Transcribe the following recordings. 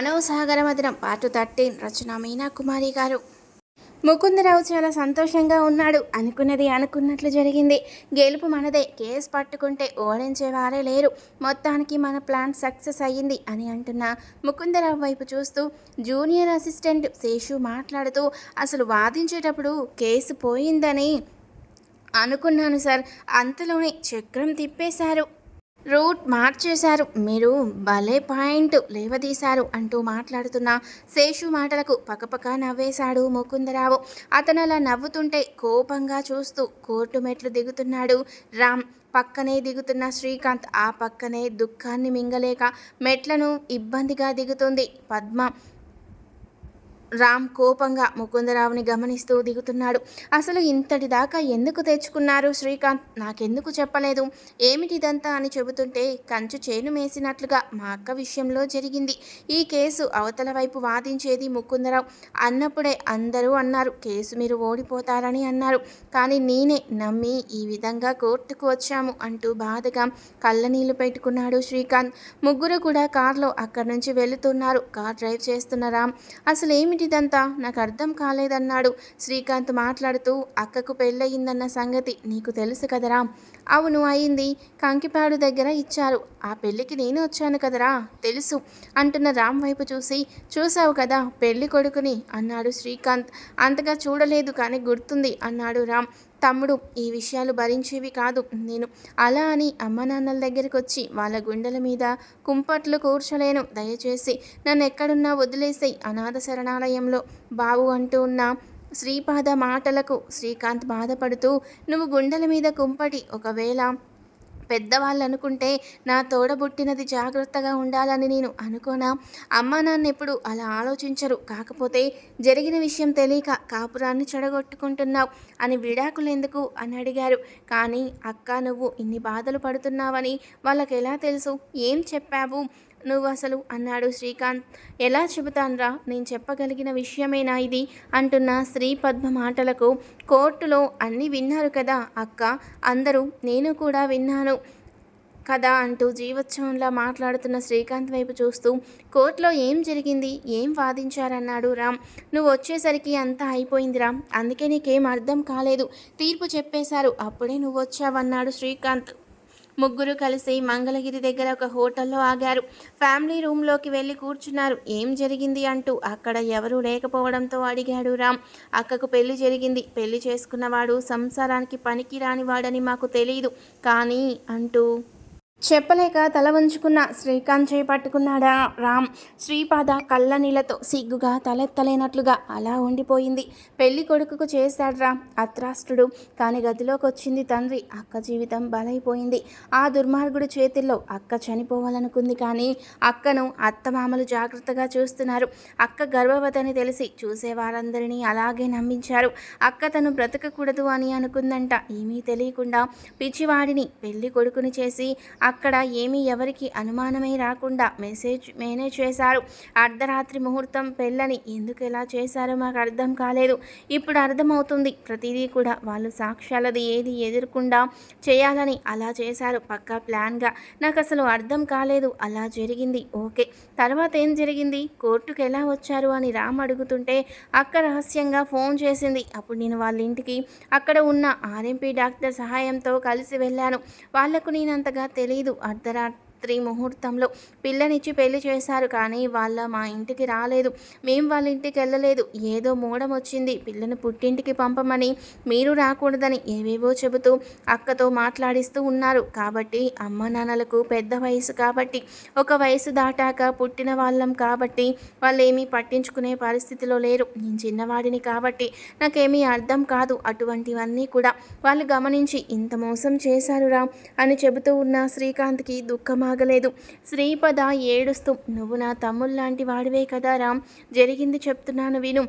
మనోసాగరమదనం part 13 రచన మీనా కుమారి గారు. ముకుందరావు చాలా సంతోషంగా ఉన్నాడు. అనుకున్నది అనుకున్నట్లు జరిగింది. గెలుపు మనదే. కేసు పట్టుకుంటే ఓడించేవారే లేరు. మొత్తానికి మన ప్లాన్ సక్సెస్ అయ్యింది అని అంటున్న ముకుందరావు వైపు చూస్తూ జూనియర్ అసిస్టెంట్ శేషు మాట్లాడుతూ, అసలు వాదించేటప్పుడు కేసు పోయిందని అనుకున్నాను సార్, అంతలోనే చక్రం తిప్పేశారు, రూట్ మార్చేశారు, మీరు భలే పాయింట్ లేవదీశారు అంటూ మాట్లాడుతున్న శేషు మాటలకు పకపక నవ్వేశాడు ముకుందరావు. అతను అలా నవ్వుతుంటే కోపంగా చూస్తూ కోర్టు మెట్లు దిగుతున్నాడు రామ్. పక్కనే దిగుతున్న శ్రీకాంత్ ఆ పక్కనే దుఃఖాన్ని మింగలేక మెట్లను ఇబ్బందిగా దిగుతుంది పద్మ. రామ్ కోపంగా ముకుందరావుని గమనిస్తూ దిగుతున్నాడు. అసలు ఇంతటి దాకా ఎందుకు తెచ్చుకున్నారు శ్రీకాంత్, నాకెందుకు చెప్పలేదు, ఏమిటిదంతా అని చెబుతుంటే కంచు చేను మేసినట్లుగా మా అక్క విషయంలో జరిగింది. ఈ కేసు అవతల వైపు వాదించేది ముకుందరావు అన్నప్పుడే అందరూ అన్నారు కేసు మీరు ఓడిపోతారని అన్నారు. కానీ నేనే నమ్మి ఈ విధంగా కోర్టుకు వచ్చాము అంటూ బాధగా కళ్ళనీళ్లు పెట్టుకున్నాడు శ్రీకాంత్. ముగ్గురు కూడా కార్లో అక్కడి నుంచి వెళుతున్నారు. కార్ డ్రైవ్ చేస్తున్న రామ్ అసలు ఏమిటిదంతా నాకు అర్థం కాలేదన్నాడు. శ్రీకాంత్ మాట్లాడుతూ, అక్కకు పెళ్ళయిందన్న సంగతి నీకు తెలుసు కదరా. అవును అయింది, కంకిపాడు దగ్గర ఇచ్చారు, ఆ పెళ్ళికి నేను వచ్చాను కదరా తెలుసు అంటున్న రామ్ వైపు చూసి, చూసావు కదా పెళ్లి కొడుకుని అన్నాడు శ్రీకాంత్. అంతగా చూడలేదు కానీ గుర్తుంది అన్నాడు రామ్. తమ్ముడు ఈ విషయాలు భరించేవి కాదు నేను, అలా అని అమ్మ నాన్నల దగ్గరికి వచ్చి వాళ్ళ గుండెల మీద కుంపట్లు కూర్చోలేను, దయచేసి నన్ను ఎక్కడున్నా వదిలేసాయి అనాథ శరణాలయంలో బావు అంటూ ఉన్న శ్రీపాద మాటలకు శ్రీకాంత్ బాధపడుతూ, నువ్వు గుండెల మీద కుంపటి ఒకవేళ పెద్దవాళ్ళు అనుకుంటే నా తోడబుట్టినది జాగ్రత్తగా ఉండాలని నేను అనుకోనా, అమ్మ నాన్న ఎప్పుడు అలా ఆలోచించరు, కాకపోతే జరిగిన విషయం తెలియక కాపురాన్ని చెడగొట్టుకుంటున్నావు అని విడాకులు ఎందుకు అని అడిగారు. కానీ అక్క నువ్వు ఇన్ని బాధలు పడుతున్నావని వాళ్ళకి ఎలా తెలుసు, ఏం చెప్పావు నువ్వు అసలు అన్నాడు శ్రీకాంత్. ఎలా చెబుతాన్రా, నేను చెప్పగలిగిన విషయమేనా ఇది అంటున్న శ్రీపద్మ మాటలకు, కోర్టులో అన్నీ విన్నారు కదా అక్క అందరూ, నేను కూడా విన్నాను కదా అంటూ జీవోత్సవంలా మాట్లాడుతున్న శ్రీకాంత్ వైపు చూస్తూ, కోర్టులో ఏం జరిగింది, ఏం వాదించారన్నాడు రామ్. నువ్వు వచ్చేసరికి అంతా అయిపోయింది రామ్, అందుకే నీకేం అర్థం కాలేదు, తీర్పు చెప్పేశారు అప్పుడే నువ్వు వచ్చావన్నాడు శ్రీకాంత్. ముగ్గురు కలిసి మంగళగిరి దగ్గర ఒక హోటల్లో ఆగారు. ఫ్యామిలీ రూమ్లోకి వెళ్ళి కూర్చున్నారు. ఏం జరిగింది అంటూ అక్కడ ఎవరూ లేకపోవడంతో అడిగాడు రామ్. అక్కకు పెళ్లి జరిగింది, పెళ్లి చేసుకున్నవాడు సంసారానికి పనికి రానివాడని మాకు తెలియదు కానీ అంటూ చెప్పలేక తల వంచుకున్న శ్రీకాంత్ చేయి పట్టుకున్నాడా రామ్. శ్రీపాద కళ్ళ నీళ్లతో సిగ్గుగా తలెత్తలేనట్లుగా అలా ఉండిపోయింది. పెళ్లి కొడుకుకు చేశాడ్రా అత్రాష్ట్రుడు, కానీ గదిలోకి వచ్చింది తండ్రి. అక్క జీవితం బలైపోయింది. ఆ దుర్మార్గుడి చేతుల్లో అక్క చనిపోవాలనుకుంది, కానీ అక్కను అత్తమామలు జాగ్రత్తగా చూస్తున్నారు. అక్క గర్భవతిని తెలిసి చూసేవారందరినీ అలాగే నమ్మించారు. అక్క తను బ్రతకకూడదు అని అనుకుందంట. ఏమీ తెలియకుండా పిచ్చివాడిని పెళ్లి కొడుకుని చేసి అక్కడ ఏమీ ఎవరికి అనుమానమే రాకుండా మేనేజ్ చేశారు. అర్ధరాత్రి ముహూర్తం పెళ్ళని ఎందుకు ఎలా చేశారో మాకు అర్థం కాలేదు. ఇప్పుడు అర్థమవుతుంది. ప్రతిదీ కూడా వాళ్ళు సాక్ష్యాలది ఏది ఎదురకుండా చేయాలని అలా చేశారు, పక్కా ప్లాన్గా. నాకు అసలు అర్థం కాలేదు. అలా జరిగింది ఓకే, తర్వాత ఏం జరిగింది, కోర్టుకు ఎలా వచ్చారు అని రామ్ అడుగుతుంటే, అక్క రహస్యంగా ఫోన్ చేసింది. అప్పుడు నేను వాళ్ళ ఇంటికి అక్కడ ఉన్న ఆర్ఎంపీ డాక్టర్ సహాయంతో కలిసి వెళ్ళాను. వాళ్లకు నేనంతగా తెలియదు. అర్ధరాత్రి ముహూర్తంలో పిల్లనిచ్చి పెళ్లి చేశారు, కానీ వాళ్ళ మా ఇంటికి రాలేదు, మేము వాళ్ళ ఇంటికి వెళ్ళలేదు. ఏదో మూడం వచ్చింది పిల్లను పుట్టింటికి పంపమని, మీరు రాకూడదని ఏవేవో చెబుతూ అక్కతో మాట్లాడిస్తూ ఉన్నారు. కాబట్టి అమ్మ నాన్నలకు పెద్ద వయసు కాబట్టి, ఒక వయసు దాటాక పుట్టిన వాళ్ళం కాబట్టి వాళ్ళు ఏమీ పట్టించుకునే పరిస్థితిలో లేరు. నేను చిన్నవాడిని కాబట్టి నాకేమీ అర్థం కాదు. అటువంటివన్నీ కూడా వాళ్ళు గమనించి ఇంత మోసం చేశారురా అని చెబుతూ ఉన్న శ్రీకాంత్కి దుఃఖమాగలేదు. శ్రీపద ఏడుస్తూ, నువ్వు నా తమ్ముళ్ళలాంటి వాడివే కదా రామ్, జరిగింది చెప్తున్నాను విను.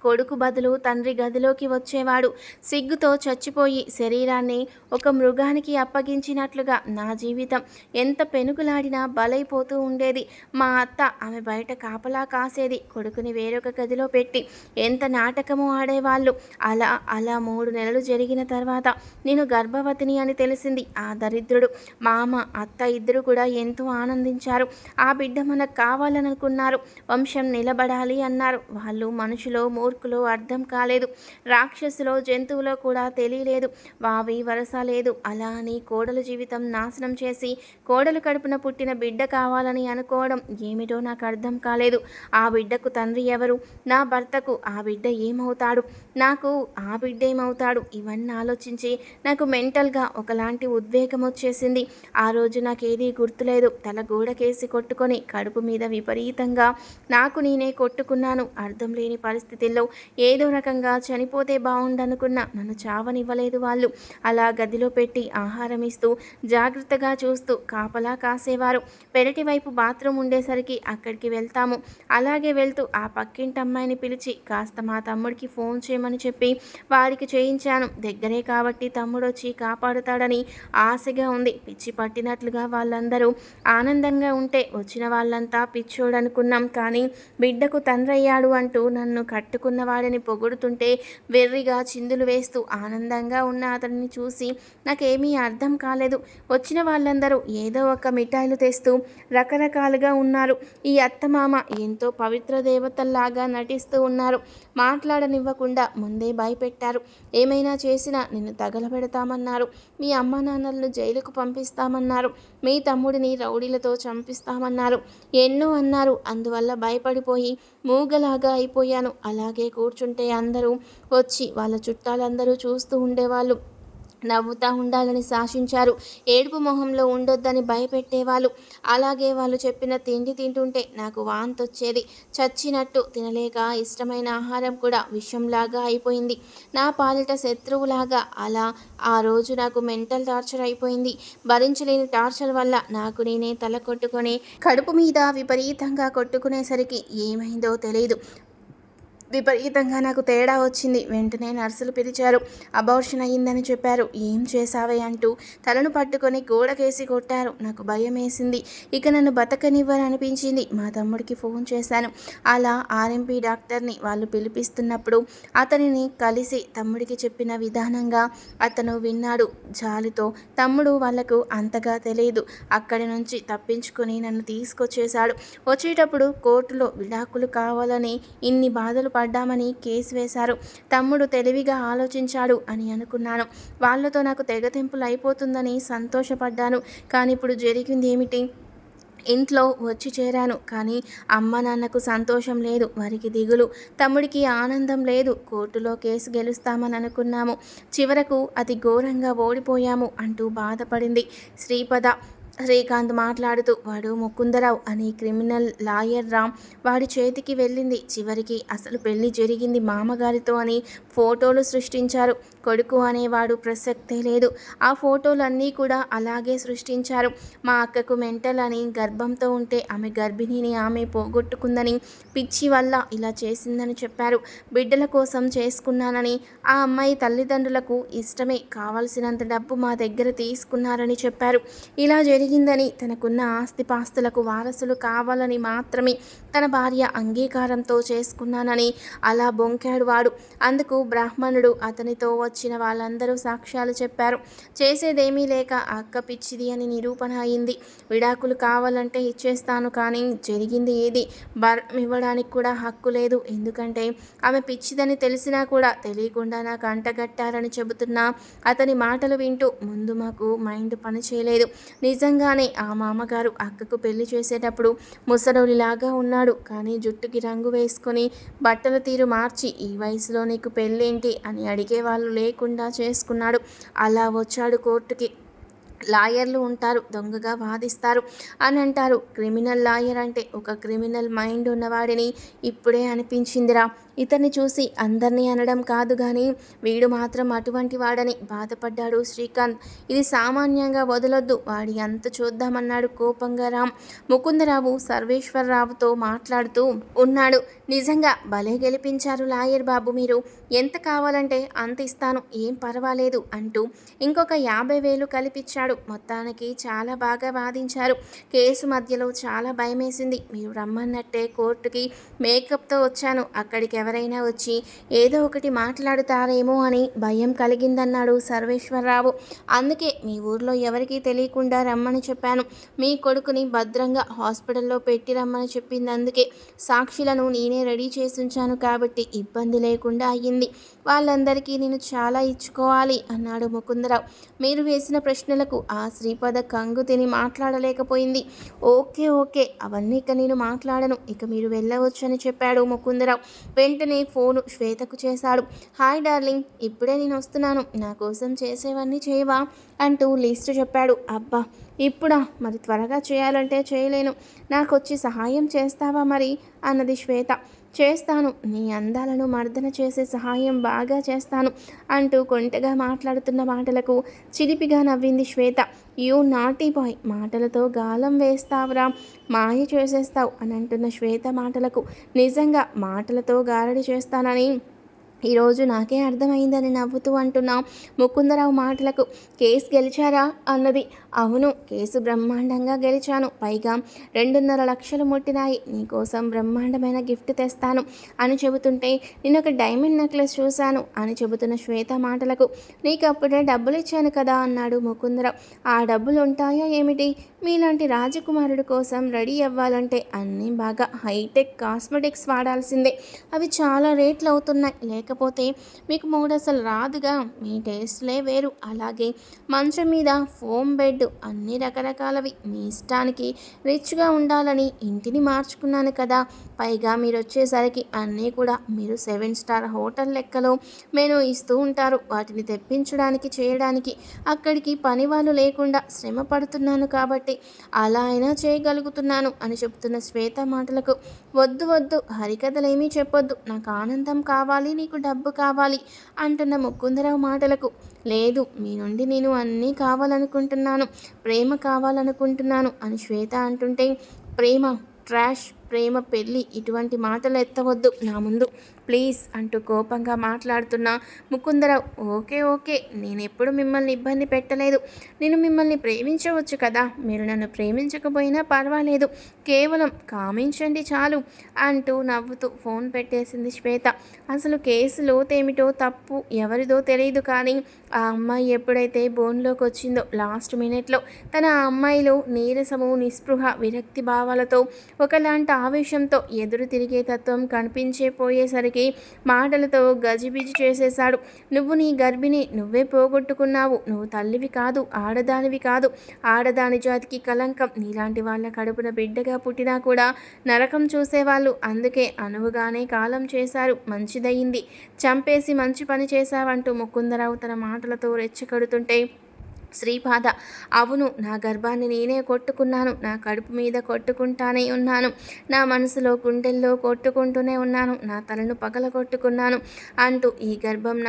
కొడుకు బదులు తండ్రి గదిలోకి వచ్చేవాడు. సిగ్గుతో చచ్చిపోయి శరీరాన్ని ఒక మృగానికి అప్పగించినట్లుగా నా జీవితం ఎంత పెనుగులాడినా బలైపోతూ ఉండేది. మా అత్త ఆమె బయట కాపలా కాసేది. కొడుకుని వేరొక గదిలో పెట్టి ఎంత నాటకము ఆడేవాళ్ళు. అలా అలా 3 నెలలు జరిగిన తర్వాత నేను గర్భవతిని అని తెలిసింది. ఆ దరిద్రుడు మామ అత్త ఇద్దరు కూడా ఎంతో ఆనందించారు. ఆ బిడ్డ మనకు కావాలనుకున్నారు. వంశం నిలబడాలి అన్నారు. వాళ్ళు మనుషులో మూర్ఖులో అర్థం కాలేదు. రాక్షసులో జంతువులో కూడా తెలియలేదు. వావి వరస లేదు. అలా అని కోడలు జీవితం నాశనం చేసి కోడలు కడుపున పుట్టిన బిడ్డ కావాలని అనుకోవడం ఏమిటో నాకు అర్థం కాలేదు. ఆ బిడ్డకు తండ్రి ఎవరు? నా భర్తకు ఆ బిడ్డ ఏమవుతాడు? నాకు ఆ బిడ్డ ఏమవుతాడు? ఇవన్నీ ఆలోచించి నాకు మెంటల్గా ఒకలాంటి ఉద్వేగం వచ్చేసింది. ఆ రోజు నాకేదీ గుర్తులేదు. తల గోడకేసి కొట్టుకొని కడుపు మీద విపరీతంగా నాకు నేనే కొట్టుకున్నాను. అర్థం లేని పరిస్థితుల్లో ఏదో రకంగా చనిపోతే బాగుండనుకున్నా. నన్ను చావనివ్వలేదు వాళ్ళు. అలా గదిలో పెట్టి ఆహారం ఇస్తూ జాగ్రత్తగా చూస్తూ కాపలా కాసేవారు. పెరటి వైపు బాత్రూమ్ ఉండేసరికి అక్కడికి వెళ్తాము. అలాగే వెళ్తూ ఆ పక్కింటి అమ్మాయిని పిలిచి కాస్త మా తమ్ముడికి ఫోన్ చేయమని చెప్పి వారికి చేయించాను. దగ్గరే కాబట్టి తమ్ముడొచ్చి కాపాడుతాడని ఆశగా ఉంది. పిచ్చి పట్టినట్లుగా వాళ్ళందరూ ఆనందంగా ఉంటే వచ్చిన వాళ్ళంతా పిచ్చోడనుకున్నాం. కానీ బిడ్డకు తండ్రయ్యాడు అంటూ నన్ను కట్టుకున్న వాడిని పొగుడుతుంటే వెర్రిగా చిందులు వేస్తూ ఆనందంగా ఉన్న అతన్ని చూసి నాకేమీ అర్థం కాలేదు. వచ్చిన వాళ్ళందరూ ఏదో ఒక మిఠాయిలు తెస్తూ రకరకాలుగా ఉన్నారు. ఈ అత్తమామ ఎంతో పవిత్ర దేవతల్లాగా నటిస్తూ ఉన్నారు. మాట్లాడనివ్వకుండా ముందే భయపెట్టారు. ఏమైనా చేసినా నిన్ను తగలబెడతామన్నారు. మీ అమ్మ నాన్నలను జైలుకు పంపిస్తామన్నారు. మీ తమ్ముడిని రౌడీలతో చంపిస్తామన్నారు. ఎన్నో అన్నారు. అందువల్ల భయపడిపోయి మూగలాగా అయిపోయాను. అలాగే కూర్చుంటే అందరూ వచ్చి వాళ్ళ చుట్టాలందరూ చూస్తూ ఉండేవాళ్ళు. నవ్వుతూ ఉండాలని శాసించారు. ఏడుపు మొహంలో ఉండొద్దని భయపెట్టేవాళ్ళు. అలాగే వాళ్ళు చెప్పిన తిండి తింటుంటే నాకు వాంతొచ్చేది. చచ్చినట్టు తినలేక ఇష్టమైన ఆహారం కూడా విషంలాగా అయిపోయింది. నా పాలిట శత్రువులాగా. అలా ఆ రోజు నాకు మెంటల్ టార్చర్ అయిపోయింది. భరించలేని టార్చర్ వల్ల నాకు నేనే తల కొట్టుకొని కడుపు మీద విపరీతంగా కొట్టుకునేసరికి ఏమైందో తెలియదు. విపరీతంగా నాకు తేడా వచ్చింది. వెంటనే నర్సులు పిలిచారు. అబార్షన్ అయ్యిందని చెప్పారు. ఏం చేశావే అంటూ తలను పట్టుకొని గోడకేసి కొట్టారు. నాకు భయం వేసింది. ఇక నన్ను బతకనివ్వరనిపించింది. మా తమ్ముడికి ఫోన్ చేశాను. అలా ఆర్ఎంపీ డాక్టర్ని వాళ్ళు పిలిపిస్తున్నప్పుడు అతనిని కలిసి తమ్ముడికి చెప్పిన విధానంగా అతను విన్నాడు. జాలితో తమ్ముడు వాళ్లకు అంతగా తెలియదు. అక్కడి నుంచి తప్పించుకొని నన్ను తీసుకొచ్చేశాడు. వచ్చేటప్పుడు కోర్టులో విడాకులు కావాలని ఇన్ని బాధలు పడ్డామని కేసు వేశారు. తమ్ముడు తెలివిగా ఆలోచించాడు అని అనుకున్నాను. వాళ్ళతో నాకు తెగతింపులు అయిపోతుందని సంతోషపడ్డాను. కానీ ఇప్పుడు జరిగింది ఏమిటి? ఇంట్లో వచ్చి చేరాను. కానీ అమ్మ నాన్నకు సంతోషం లేదు. వారికి దిగులు. తమ్ముడికి ఆనందం లేదు. కోర్టులో కేసు గెలుస్తామని అనుకున్నాము. చివరకు అతి ఘోరంగా ఓడిపోయాము అంటూ బాధపడింది శ్రీపద. శ్రీకాంత్ మాట్లాడుతూ వాడు ముకుందరావు అని క్రిమినల్ లాయర్ రామ్ వాడి చేతికి వెళ్ళింది. చివరికి అసలు పెళ్లి జరిగింది మామగారితో అని ఫోటోలు సృష్టించారు. కొడుకు అనేవాడు ప్రసక్తే లేదు. ఆ ఫోటోలన్నీ కూడా అలాగే సృష్టించారు. మా అక్కకు మెంటల్ అని గర్భంతో ఉంటే ఆమె గర్భిణిని ఆమె పోగొట్టుకుందని పిచ్చి వల్ల ఇలా చేసిందని చెప్పారు. బిడ్డల కోసం చేసుకున్నానని ఆ అమ్మాయి తల్లిదండ్రులకు ఇష్టమే. కావలసినంత డబ్బు మా దగ్గర తీసుకున్నారని చెప్పారు. ఇలా జరిగిందని తనకున్న ఆస్తిపాస్తులకు వారసులు కావాలని మాత్రమే తన భార్య అంగీకారంతో చేసుకున్నానని అలా బొంకాడు వాడు. అందుకు బ్రాహ్మణుడు అతనితో వచ్చిన వాళ్ళందరూ సాక్ష్యాలు చెప్పారు. చేసేదేమీ లేక అక్క పిచ్చిది అని నిరూపణ అయింది. విడాకులు కావాలంటే ఇచ్చేస్తాను, కానీ జరిగింది ఏది ఇవ్వడానికి కూడా హక్కు లేదు. ఎందుకంటే ఆమె పిచ్చిదని తెలిసినా కూడా తెలియకుండా నాకు అంటగట్టారని చెబుతున్నా అతని మాటలు వింటూ ముందు మాకు మైండ్ పని చేయలేదు. నిజంగానే ఆ మామగారు అక్కకు పెళ్లి చేసేటప్పుడు ముసలోలిలాగా ఉన్నాడు. కానీ జుట్టుకి రంగు వేసుకొని బట్టల తీరు మార్చి ఈ వయసులో నీకు పెళ్ళేంటి అని అడిగేవాళ్ళు లేకుండా చేసుకున్నాడు. అలా వచ్చాడు కోర్టుకి. లాయర్లు ఉంటారు, దొంగగా వాదిస్తారు అని అంటారు. క్రిమినల్ లాయర్ అంటే ఒక క్రిమినల్ మైండ్ ఉన్నవాడిని ఇప్పుడే అనిపించిందిరా. ఇతన్ని చూసి అందరినీ అనడం కాదు కానీ వీడు మాత్రం అటువంటి వాడని బాధపడ్డాడు శ్రీకాంత్. ఇది సామాన్యంగా వదలొద్దు, వాడి అంత చూద్దామన్నాడు కోపంగా రామ్. ముకుందరావు సర్వేశ్వరరావుతో మాట్లాడుతూ ఉన్నాడు. నిజంగా భలే గెలిపించారు లాయర్ బాబు మీరు. ఎంత కావాలంటే అంత ఇస్తాను, ఏం పర్వాలేదు అంటూ ఇంకొక 50,000 కలిపిచ్చాడు. మొత్తానికి చాలా బాగా వాదించారు. కేసు మధ్యలో చాలా భయమేసింది. మీరు రమ్మన్నట్టే కోర్టుకి మేకప్తో వచ్చాను. అక్కడికి ఎవరైనా వచ్చి ఏదో ఒకటి మాట్లాడుతారేమో అని భయం కలిగిందన్నాడు సర్వేశ్వరరావు. అందుకే మీ ఊర్లో ఎవరికీ తెలియకుండా రమ్మని చెప్పాను. మీ కొడుకుని భద్రంగా హాస్పిటల్లో పెట్టి రమ్మని చెప్పింది అందుకే. సాక్షులను నేనే రెడీ చేసి ఉంచాను కాబట్టి ఇబ్బంది లేకుండా అయ్యింది. వాళ్ళందరికీ నేను చాలా ఇచ్చుకోవాలి అన్నాడు ముకుందరావు. మీరు వేసిన ప్రశ్నలకు ఆ శ్రీపద కంగు తిని మాట్లాడలేకపోయింది. ఓకే అవన్నీ ఇక నేను మాట్లాడను, ఇక మీరు వెళ్ళవచ్చు అని చెప్పాడు ముకుందరావు. వెంటనే ఫోను శ్వేతకు చేశాడు. హాయ్ డార్లింగ్, ఇప్పుడే నేను వస్తున్నాను, నా కోసం చేసేవన్నీ చేయవా అంటూ లిస్టు చెప్పాడు. అబ్బా ఇప్పుడా, మరి త్వరగా చేయాలంటే చేయలేను, నాకొచ్చి సహాయం చేస్తావా మరి అన్నది శ్వేత. చేస్తాను, నీ అందాలను మర్దన చేసే సహాయం బాగా చేస్తాను అంటూ కొంటగా మాట్లాడుతున్న మాటలకు చిలిపిగా నవ్వింది శ్వేత. యూ నాటీ బాయ్, మాటలతో గాలం వేస్తావురా, మాయ చేసేస్తావు అని అంటున్న శ్వేత మాటలకు నిజంగా మాటలతో గారడి చేస్తానని ఈరోజు నాకే అర్థమైందని నవ్వుతూ అంటున్నాం. ముకుందరావు మాటలకు కేసు గెలిచారా అన్నది. అవును, కేసు బ్రహ్మాండంగా గెలిచాను, పైగా 2.5 లక్షలు ముట్టినాయి, నీకోసం బ్రహ్మాండమైన గిఫ్ట్ తెస్తాను అని చెబుతుంటే నేను ఒక డైమండ్ నెక్లెస్ చూశాను అని చెబుతున్న శ్వేత మాటలకు నీకు అప్పుడే డబ్బులు ఇచ్చాను కదా అన్నాడు ముకుందరావు. ఆ డబ్బులు ఉంటాయా ఏమిటి? మీలాంటి రాజకుమారుడు కోసం రెడీ అవ్వాలంటే అన్నీ బాగా హైటెక్ కాస్మెటిక్స్ వాడాల్సిందే, అవి చాలా రేట్లు అవుతున్నాయి, లేకపోతే మీకు మూడు అసలు రాదుగా, మీ టేస్ట్లే వేరు. అలాగే మంచం మీద ఫోమ్ బెడ్ అన్ని రకరకాలవి, మీ ఇష్టానికి రిచ్గా ఉండాలని ఇంటిని మార్చుకున్నాను కదా, పైగా మీరు వచ్చేసరికి అన్నీ కూడా మీరు 7 స్టార్ హోటల్ లెక్కలో మెనూ ఇస్తూ ఉంటారు, వాటిని తెప్పించడానికి చేయడానికి అక్కడికి పని వాళ్ళు లేకుండా శ్రమ పడుతున్నాను కాబట్టి అలా అయినా చేయగలుగుతున్నాను అని చెప్తున్న శ్వేత మాటలకు వద్దు హరికథలేమీ చెప్పొద్దు, నాకు ఆనందం కావాలి, నీకు డబ్బు కావాలి అంటున్న ముకుందరావు మాటలకు లేదు, మీ నుండి నేను అన్నీ కావాలనుకుంటున్నాను, ప్రేమ కావాలనుకుంటున్నాను అని శ్వేత అంటుంటే ప్రేమ ట్రాష్, ప్రేమ పెళ్ళి ఇటువంటి మాటలు ఎత్తవద్దు నా ముందు ప్లీజ్ అంటూ కోపంగా మాట్లాడుతున్న ముకుందరావు ఓకే నేను ఎప్పుడు మిమ్మల్ని ఇబ్బంది పెట్టలేదు, నేను మిమ్మల్ని ప్రేమించవచ్చు కదా, మీరు నన్ను ప్రేమించకపోయినా పర్వాలేదు, కేవలం కామించండి చాలు అంటూ నవ్వుతూ ఫోన్ పెట్టేసింది శ్వేత. అసలు కేసు లోతేమిటో తప్పు ఎవరిదో తెలియదు కానీ ఆ అమ్మాయి ఎప్పుడైతే బోన్లోకి వచ్చిందో లాస్ట్ మినిట్లో తన ఆ అమ్మాయిలో నీరసము, నిస్పృహ, విరక్తి భావాలతో ఒకలాంటి ఆవేశంతో ఎదురు తిరిగే తత్వం కనిపించే పోయేసరికి మాటలతో గజిబిజి చేసేశాడు. నువ్వు నీ గర్భిణి నువ్వే పోగొట్టుకున్నావు, నువ్వు తల్లివి కాదు, ఆడదానివి కాదు, ఆడదాని జాతికి కలంకం, నీలాంటి వాళ్ళ కడుపున బిడ్డగా పుట్టినా కూడా నరకం చూసేవాళ్ళు, అందుకే అనువుగానే కాలం చేశారు, మంచిదయింది, చంపేసి మంచి పని చేశావంటూ ముకుందరావు తన మాటలతో రెచ్చగొడుతుంటే శ్రీపాద అవును, నా గర్భాన్ని నేనే కొట్టుకున్నాను, నా కడుపు మీద కొట్టుకుంటానే ఉన్నాను, నా మనసులో గుండెల్లో కొట్టుకుంటూనే ఉన్నాను, నా తలను పగల కొట్టుకున్నాను అంటూ ఈ గర్భం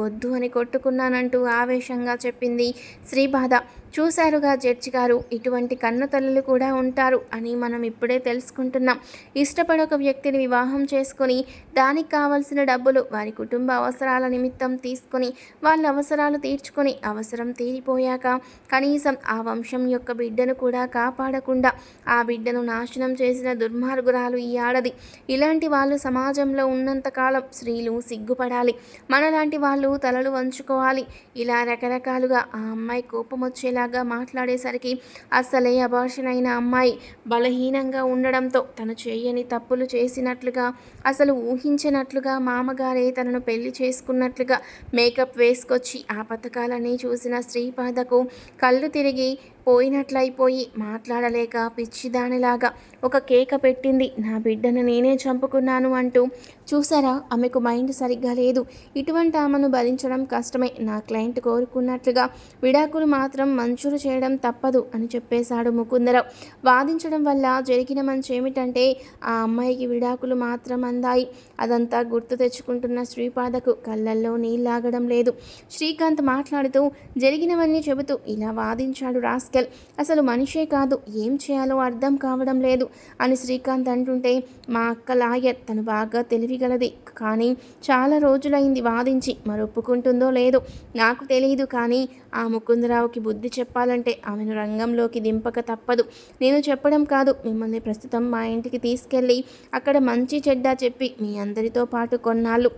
వద్దు అని కొట్టుకున్నానంటూ ఆవేశంగా చెప్పింది శ్రీపాద. చూశారుగా జడ్జి గారు, ఇటువంటి కన్న తల్లులు కూడా ఉంటారు అని మనం ఇప్పుడే తెలుసుకుంటున్నాం. ఇష్టపడి ఒక వ్యక్తిని వివాహం చేసుకొని దానికి కావలసిన డబ్బులు వారి కుటుంబ అవసరాల నిమిత్తం తీసుకొని వాళ్ళ అవసరాలు తీర్చుకొని అవసరం తీరిపోయాక కనీసం ఆ వంశం యొక్క బిడ్డను కూడా కాపాడకుండా ఆ బిడ్డను నాశనం చేసిన దుర్మార్గురాలు ఈ ఆడది. ఇలాంటి వాళ్ళు సమాజంలో ఉన్నంతకాలం స్త్రీలు సిగ్గుపడాలి, మనలాంటి వాళ్ళు తలలు వంచుకోవాలి. ఇలా రకరకాలుగా ఆ అమ్మాయి కోపం వచ్చేలాగా మాట్లాడేసరికి అసలే అబార్షన్ అయిన అమ్మాయి బలహీనంగా ఉండడంతో తను చేయని తప్పులు చేసినట్లుగా, అసలు ఊహించినట్లుగా మామగారే తనను పెళ్లి చేసుకున్నట్లుగా మేకప్ వేసుకొచ్చి ఆ పథకాలన్నీ చూసిన శ్రీపాదకు కళ్ళు తిరిగి పోయినట్లయిపోయి మాట్లాడలేక పిచ్చిదానిలాగా ఒక కేక పెట్టింది. నా బిడ్డను నేనే చంపుకున్నాను అంటూ. చూసారా, ఆమెకు మైండ్ సరిగ్గా లేదు. ఇటువంటి ఆమెను భరించడం కష్టమే. నా క్లయింట్ కోరుకున్నట్లుగా విడాకులు మాత్రం మంజూరు చేయడం తప్పదు అని చెప్పేశాడు ముకుందరావు. వాదించడం వల్ల జరిగిన మంచి ఏమిటంటే ఆ అమ్మాయికి విడాకులు మాత్రం అందాయి. అదంతా గుర్తు తెచ్చుకుంటున్న శ్రీపాదకు కళ్ళల్లో నీళ్ళాగడం లేదు. శ్రీకాంత్ మాట్లాడుతూ జరిగినవన్నీ చెబుతూ ఇలా వాదించాడు రాస్కెల్. అసలు మనిషే కాదు, ఏం చేయాలో అర్థం కావడం లేదు అని శ్రీకాంత్ అంటుంటే, మా అక్క లాయర్, తను బాగా తెలివిగలది, కానీ చాలా రోజులైంది వాదించి, మరి ఒప్పుకుంటుందో లేదో నాకు తెలియదు. కానీ ఆ ముకుందరావుకి బుద్ధి చెప్పాలంటే ఆమెను రంగంలోకి దింపక తప్పదు. నేను చెప్పడం కాదు, మిమ్మల్ని ప్రస్తుతం మా ఇంటికి తీసుకెళ్ళి అక్కడ మంచి చెడ్డ చెప్పి మీ అందరితో పాటు కొన్నాళ్ళు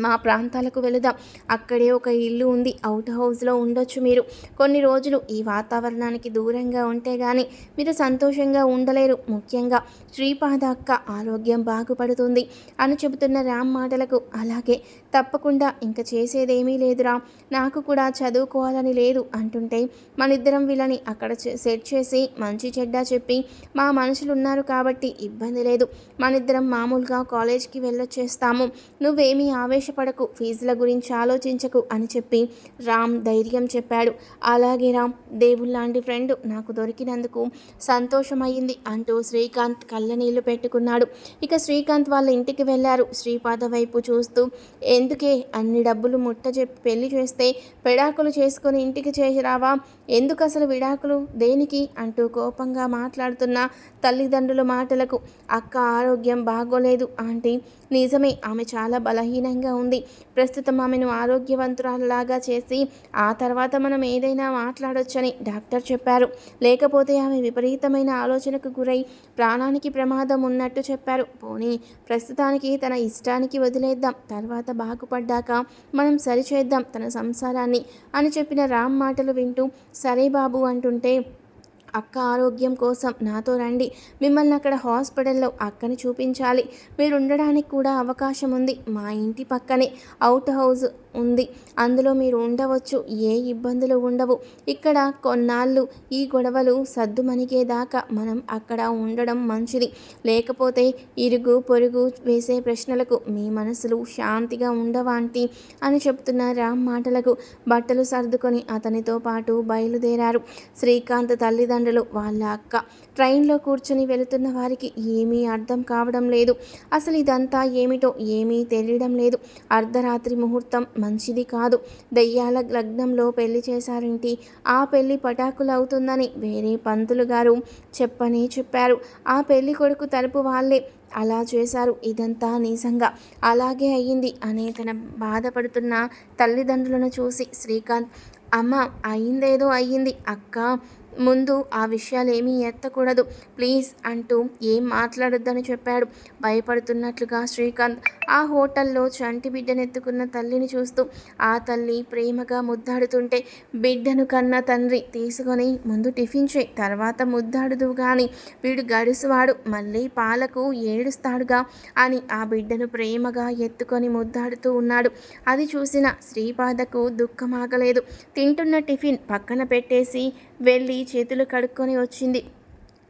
మా ప్రాంతాలకు వెళదాం. అక్కడే ఒక ఇల్లు ఉంది, అవుట్ హౌస్లో ఉండొచ్చు మీరు. కొన్ని రోజులు ఈ వాతావరణానికి దూరంగా ఉంటే కానీ మీరు సంతోషంగా ఉండలేరు. ముఖ్యంగా శ్రీపాద అక్క ఆరోగ్యం బాగుపడుతుంది అని చెబుతున్న రామ్ మాటలకు, అలాగే తప్పకుండా ఇంక చేసేదేమీ లేదురా, నాకు కూడా చదువుకోవాలని లేదు అంటుంటే, మనిద్దరం వీళ్ళని అక్కడ సెట్ చేసి మంచి చెడ్డ చెప్పి మా మనుషులు ఉన్నారు కాబట్టి ఇబ్బంది లేదు. మనిద్దరం మామూలుగా కాలేజ్కి వెళ్ళొచ్చేస్తాము. నువ్వేమీ ఆవేశపడకు, ఫీజుల గురించి ఆలోచించకు అని చెప్పి రామ్ ధైర్యం చెప్పాడు. అలాగే రామ్, దేవుళ్ళలాంటి ఫ్రెండ్ నాకు దొరికినందుకు సంతోషమైంది అంటూ శ్రీకాంత్ కళ్ళనీళ్లు పెట్టుకున్నాడు. ఇక శ్రీకాంత్ వాళ్ళ ఇంటికి వెళ్ళారు. శ్రీపాద వైపు చూస్తూ, ఎందుకే అన్ని డబ్బులు ముట్ట చెప్పి పెళ్లి చేస్తే విడాకులు చేసుకొని ఇంటికి చేరావా? ఎందుకు అసలు విడాకులు దేనికి అంటూ కోపంగా మాట్లాడుతున్న తల్లిదండ్రుల మాటలకు, అక్క ఆరోగ్యం బాగోలేదు ఆంటీ. నిజమే, ఆమె చాలా బలహీనంగా ఉంది. ప్రస్తుతం ఆమెను ఆరోగ్యవంతురాలలాగా చేసి ఆ తర్వాత మనం ఏదైనా మాట్లాడొచ్చని డాక్టర్ చెప్పారు. లేకపోతే ఆమె విపరీతమైన ఆలోచనకు గురై ప్రాణానికి ప్రమాదం ఉన్నట్టు చెప్పారు. పోనీ ప్రస్తుతానికి తన ఇష్టానికి వదిలేద్దాం, తర్వాత బాగుపడ్డాక మనం సరిచేద్దాం తన సంసారాన్ని అని చెప్పిన రామ్ మాటలు వింటూ సరే బాబు అంటుంటే, అక్క ఆరోగ్యం కోసం నాతో రండి, మిమ్మల్ని అక్కడ హాస్పిటల్లో అక్కని చూపించాలి. మీరు ఉండడానికి కూడా అవకాశం ఉంది. మా ఇంటి పక్కనే అవుట్ హౌస్ ఉంది, అందులో మీరు ఉండవచ్చు. ఏ ఇబ్బందులు ఉండవు. ఇక్కడ కొన్నాళ్ళు ఈ గొడవలు సద్దుమణిగేదాకా మనం అక్కడ ఉండడం మంచిది. లేకపోతే ఇరుగు పొరుగు వేసే ప్రశ్నలకు మీ మనసులు శాంతిగా ఉండవాంటి అని చెప్తున్న రామ్ మాటలకు బట్టలు సర్దుకొని అతనితో పాటు బయలుదేరారు. శ్రీకాంత్ తల్లిదండ్రులు, వాళ్ళ అక్క ట్రైన్లో కూర్చుని వెళుతున్న వారికి ఏమీ అర్థం కావడం లేదు. అసలు ఇదంతా ఏమిటో ఏమీ తెలియడం లేదు. అర్ధరాత్రి ముహూర్తం మంచిది కాదు. దెయ్యాల లగ్నంలో పెళ్లి చేశారేంటి? ఆ పెళ్లి పటాకులు అవుతుందని వేరే పంతులు గారు చెప్పారు. ఆ పెళ్లి కొడుకు తరపు వాళ్ళే అలా చేశారు. ఇదంతా నిజంగా అలాగే అయ్యింది అని తన బాధపడుతున్న తల్లిదండ్రులను చూసి శ్రీకాంత్, అమ్మ అయిందేదో అయ్యింది, అక్క ముందు ఆ విషయాలు ఏమీ ఎత్తకూడదు ప్లీజ్ అంటూ ఏం మాట్లాడొద్దని చెప్పాడు భయపడుతున్నట్లుగా శ్రీకాంత్. ఆ హోటల్లో చంటి బిడ్డనెత్తుకున్న తల్లిని చూస్తూ ఆ తల్లి ప్రేమగా ముద్దాడుతుంటే, బిడ్డను కన్న తండ్రి తీసుకొని ముందు టిఫిన్ చేయి, తర్వాత ముద్దాడుదు గాని, వీడు గడుసువాడు మళ్ళీ పాలకు ఏడుస్తాడుగా అని ఆ బిడ్డను ప్రేమగా ఎత్తుకొని ముద్దాడుతూ ఉన్నాడు. అది చూసిన శ్రీపాదకు దుఃఖమాగలేదు. తింటున్న టిఫిన్ పక్కన పెట్టేసి వెళ్ళి చేతులు కడుక్కొని వచ్చింది.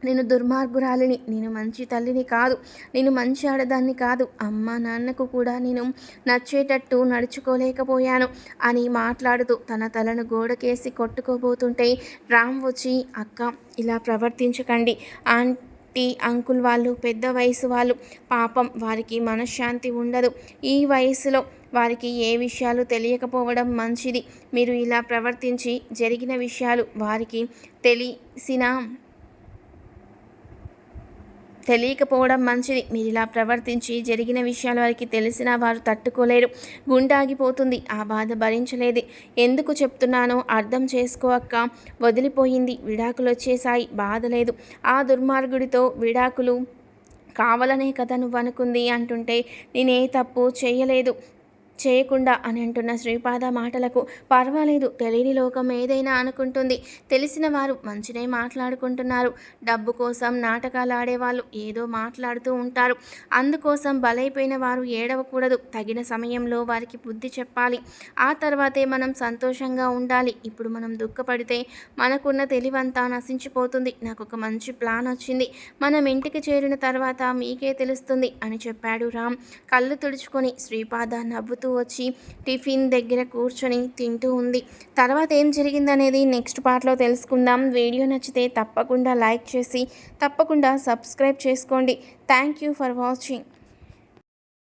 నేను దుర్మార్గురాలిని, నేను మంచి తల్లిని కాదు, నేను మంచి ఆడదాన్ని కాదు, అమ్మ నాన్నకు కూడా నేను నచ్చేటట్టు నడుచుకోలేకపోయాను అని మాట్లాడుతూ తన తలను గోడకేసి కొట్టుకోబోతుంటే రామ్ వచ్చి, అక్క ఇలా ప్రవర్తించకండి, ఆంటీ అంకుల్ వాళ్ళు పెద్ద వయసు వాళ్ళు, పాపం వారికి మనశ్శాంతి ఉండదు. ఈ వయసులో వారికి ఏ విషయాలు తెలియకపోవడం మంచిది. మీరు ఇలా ప్రవర్తించి జరిగిన విషయాలు వారికి తెలియకపోవడం మంచిది. మీరు ఇలా ప్రవర్తించి జరిగిన విషయాలు వారికి తెలిసినా వారు తట్టుకోలేరు, గుండాగిపోతుంది, ఆ బాధ భరించలేదు. ఎందుకు చెప్తున్నానో అర్థం చేసుకో అక్క, వదిలిపోయింది, విడాకులు వచ్చేసాయి, బాధ లేదు. ఆ దుర్మార్గుడితో విడాకులు కావాలనే కదా నువ్వు అనుకుంది అంటుంటే, నేనే తప్పు చేయలేదు, చేయకుండా అని అంటున్న శ్రీపాద మాటలకు పర్వాలేదు, తెలియని లోకం ఏదైనా అనుకుంటుంది. తెలిసిన వారు మంచినే మాట్లాడుకుంటున్నారు. డబ్బు కోసం నాటకాలు ఆడేవాళ్ళు ఏదో మాట్లాడుతూ ఉంటారు. అందుకోసం బలైపోయిన వారు ఏడవకూడదు. తగిన సమయంలో వారికి బుద్ధి చెప్పాలి. ఆ తర్వాతే మనం సంతోషంగా ఉండాలి. ఇప్పుడు మనం దుఃఖపడితే మనకున్న తెలివంతా నశించిపోతుంది. నాకు ఒక మంచి ప్లాన్ వచ్చింది. మనం ఇంటికి చేరిన తర్వాత మీకే తెలుస్తుంది అని చెప్పాడు రామ్. కళ్ళు తుడుచుకొని శ్రీపాద నవ్వుతూ వచ్చి టిఫిన్ దగ్గర కూర్చొని తింటూ ఉంది. తర్వాత ఏం జరిగిందనేది నెక్స్ట్ పార్ట్లో తెలుసుకుందాం. వీడియో నచ్చితే తప్పకుండా లైక్ చేసి తప్పకుండా సబ్స్క్రైబ్ చేసుకోండి. Thank you for watching.